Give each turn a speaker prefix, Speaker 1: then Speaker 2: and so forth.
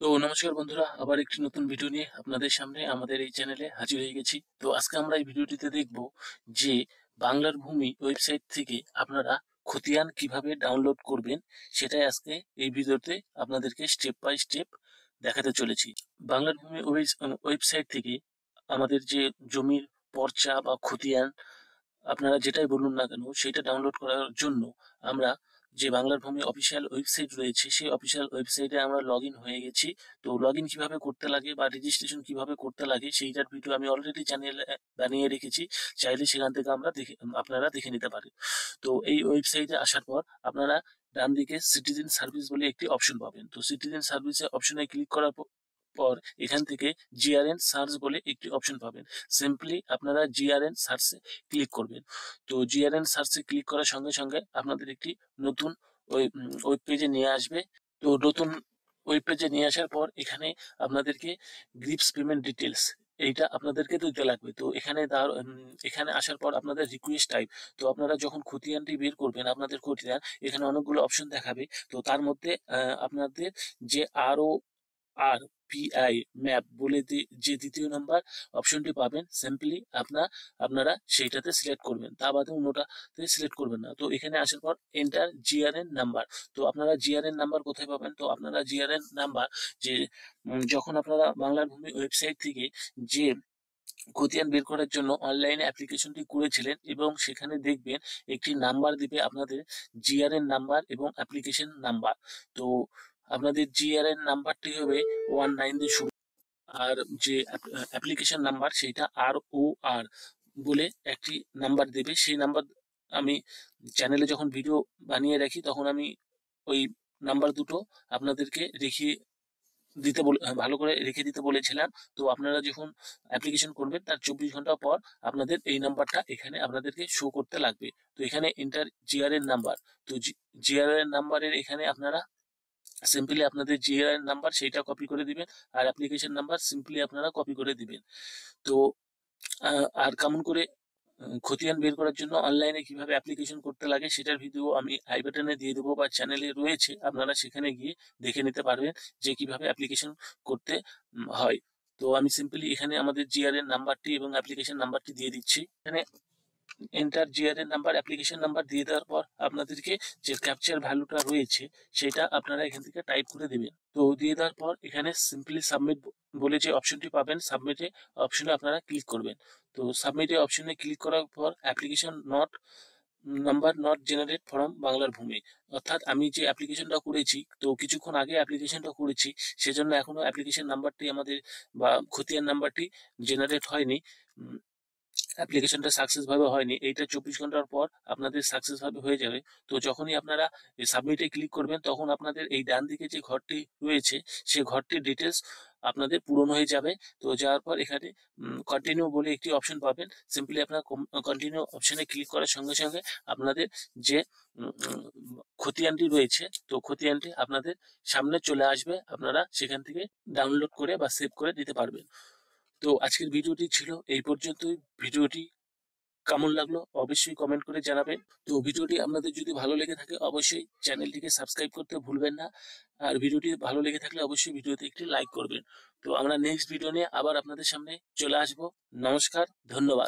Speaker 1: তো নমস্কার বন্ধুরা, আবার একটি নতুন ভিডিও নিয়ে আপনাদের সামনে আমাদের এই চ্যানেলে হাজির হয়ে গেছি। তো আজকে আমরা এই ভিডিওটিতে দেখব যে বাংলার ভূমি ওয়েবসাইট থেকে আপনারা খতিয়ান কিভাবে ডাউনলোড করবেন, সেটাই আজকে এই ভিডিওতে আপনাদেরকে স্টেপ বাই স্টেপ দেখাতে চলেছি। বাংলার ভূমি ওয়েবসাইট থেকে আমাদের যে জমির পর্চা বা খতিয়ান আপনারা যেটাই বলুন না কেন, সেটা ডাউনলোড করার জন্য আমরা যে বাংলার ভূমি অফিসিয়াল ওয়েবসাইট রয়েছে, সেই অফিসিয়াল ওয়েবসাইটে আমরা লগ ইন হয়ে গেছি। তো লগ ইন কিভাবে করতে লাগে বা রেজিস্ট্রেশন কিভাবে করতে লাগে সেইটার ভিডিও আমি অলরেডি চ্যানেলে বানিয়ে রেখেছি। চাইলে সেখান থেকে আপনারা দেখে নিতে পারেন। তো এই ওয়েবসাইটে আসার পর আপনারা ডান দিকে সিটিজেন সার্ভিস বলে একটি অপশন পাবেন। তো সিটিজেন সার্ভিসে অপশনে ক্লিক করার পর এখান থেকে জিআরএন সার্চ বলে একটি অপশন পাবেন। সিম্পলি আপনারা জিআরএন সার্চে ক্লিক করবেন। তো জিআরএন সার্চে ক্লিক করার সঙ্গে সঙ্গে আপনাদের একটি নতুন ওয়েব পেজে নিয়ে আসবে। তো নতুন ওয়েব পেজে নিয়ে আসার পর এখানে আপনাদেরকে গ্রিপস পেমেন্ট ডিটেলস এইটা আপনাদেরকে দিতে লাগবে। তো এখানে আসার পর আপনাদের রিকোয়েস্ট টাইপ। তো আপনারা যখন খতিয়ানটি বের করবেন, আপনাদের খতিয়ান এখানে অনেকগুলো অপশন দেখাবে। তো তার মধ্যে আপনাদের যে আরও আর পিআই ম্যাপ বলে যে দ্বিতীয় নাম্বার অপশনটি পাবেন, সিম্পলি আপনারা সেইটাতে সিলেক্ট করবেন, তা বাদে অন্যটাতে সিলেক্ট করবেন না। তো এখানে আসার পর এন্টার জিআরএন নাম্বার। তো আপনারা জিআরএন নাম্বার কোথায় পাবেন? তো আপনারা জিআরএন নাম্বার যে যখন আপনারা বাংলার ভূমি ওয়েবসাইট থেকে যে খতিয়ান বের করার জন্য অনলাইনে অ্যাপ্লিকেশনটি করেছিলেন, এবং সেখানে দেখবেন একটি নাম্বার দিবে আপনাদের, জিআরএন নাম্বার এবং অ্যাপ্লিকেশন নাম্বার। তো আপনাদের জিআরএন নাম্বারটি হবে 19 দিয়ে শুরু, আর যে অ্যাপ্লিকেশন নাম্বার সেটা ROR বলে একটি নাম্বার দেবে। সেই নাম্বার আমি চ্যানেলে যখন ভিডিও বানিয়ে রাখি তখন আমি ওই নাম্বার দুটো আপনাদেরকে ভালো করে রেখে দিতে বলেছিলাম। তো আপনারা যখন অ্যাপ্লিকেশন করবেন তার 24 ঘন্টা পর আপনাদের এই নাম্বারটা এখানে আপনাদেরকে শো করতে লাগবে। তো এখানে এন্টার জিআরএন নাম্বার। তো জিআরএন নাম্বারের এখানে আপনারা সিম্পলি আপনাদের জিআরএন নাম্বার সেইটা কপি করে দিবেন, আর অ্যাপ্লিকেশন নাম্বার সিম্পলি আপনারা কপি করে দিবেন। তো আর কেমন করে খতিয়ান বের করার জন্য অনলাইনে কিভাবে অ্যাপ্লিকেশন করতে লাগে সেটার ভিডিও আমি আই বাটনে দিয়ে দেবো, বা চ্যানেলে রয়েছে, আপনারা সেখানে গিয়ে দেখে নিতে পারবেন যে কিভাবে অ্যাপ্লিকেশন করতে হয়। তো আমি সিম্পলি এখানে আমাদের জিআরএন নাম্বারটি এবং অ্যাপ্লিকেশন নাম্বারটি দিয়ে দিচ্ছি। এখানে enter GRN number, application number দিয়ে দেওয়ার পর আপনাদেরকে যে ক্যাপচার ভ্যালুটা রয়েছে সেটা আপনারা এখান থেকে টাইপ করে দেবেন। তো দিয়ে দেওয়ার পর এখানে সিম্পলি সাবমিট বলে যে অপশনটি পাবেন, সাবমিটে অপশনে আপনারা ক্লিক করবেন। তো সাবমিটে অপশনে ক্লিক করার পর application number not generate from বাংলার ভূমি, অর্থাৎ আমি যে অ্যাপ্লিকেশনটা করেছি, তো কিছুক্ষণ আগে অ্যাপ্লিকেশনটা করেছি, সেজন্য এখনো অ্যাপ্লিকেশন নাম্বারটি আমাদের বা খতিয়ান নাম্বারটি জেনারেট হয়নি। অ্যাপ্লিকেশনটা সাকসেস ভাবে হয়নি। এইটা 24 ঘন্টার পর আপনাদের সাকসেস ভাবে হয়ে যাবে। তো যখনই আপনারা সাবমিটে ক্লিক করবেন তখন আপনাদের এই ডান দিকে যে ঘরটি রয়েছে সেই ঘরটির ডিটেলস আপনাদের পূরণ হয়ে যাবে। তো যাওয়ার পর এখানে কন্টিনিউ বলে একটি অপশন পাবেন। সিম্পলি আপনারা কন্টিনিউ অপশনে ক্লিক করার সঙ্গে সঙ্গে আপনাদের যে খতিয়ানটি রয়েছে, তো খতিয়ানটি আপনাদের সামনে চলে আসবে। আপনারা সেখান থেকে ডাউনলোড করে বা সেভ করে দিতে পারবেন। তো আজকের ভিডিওটি ছিল এই পর্যন্তই। ভিডিওটি কেমন লাগলো অবশ্যই কমেন্ট করে জানাবেন। তো ভিডিওটি আপনাদের যদি ভালো লেগে থাকে অবশ্যই চ্যানেলটিকে সাবস্ক্রাইব করতে ভুলবেন না, আর ভিডিওটি ভালো লেগে থাকলে অবশ্যই ভিডিওতে একটি লাইক করবেন। তো আমরা নেক্সট ভিডিও নিয়ে আবার আপনাদের সামনে চলে আসব। নমস্কার, ধন্যবাদ।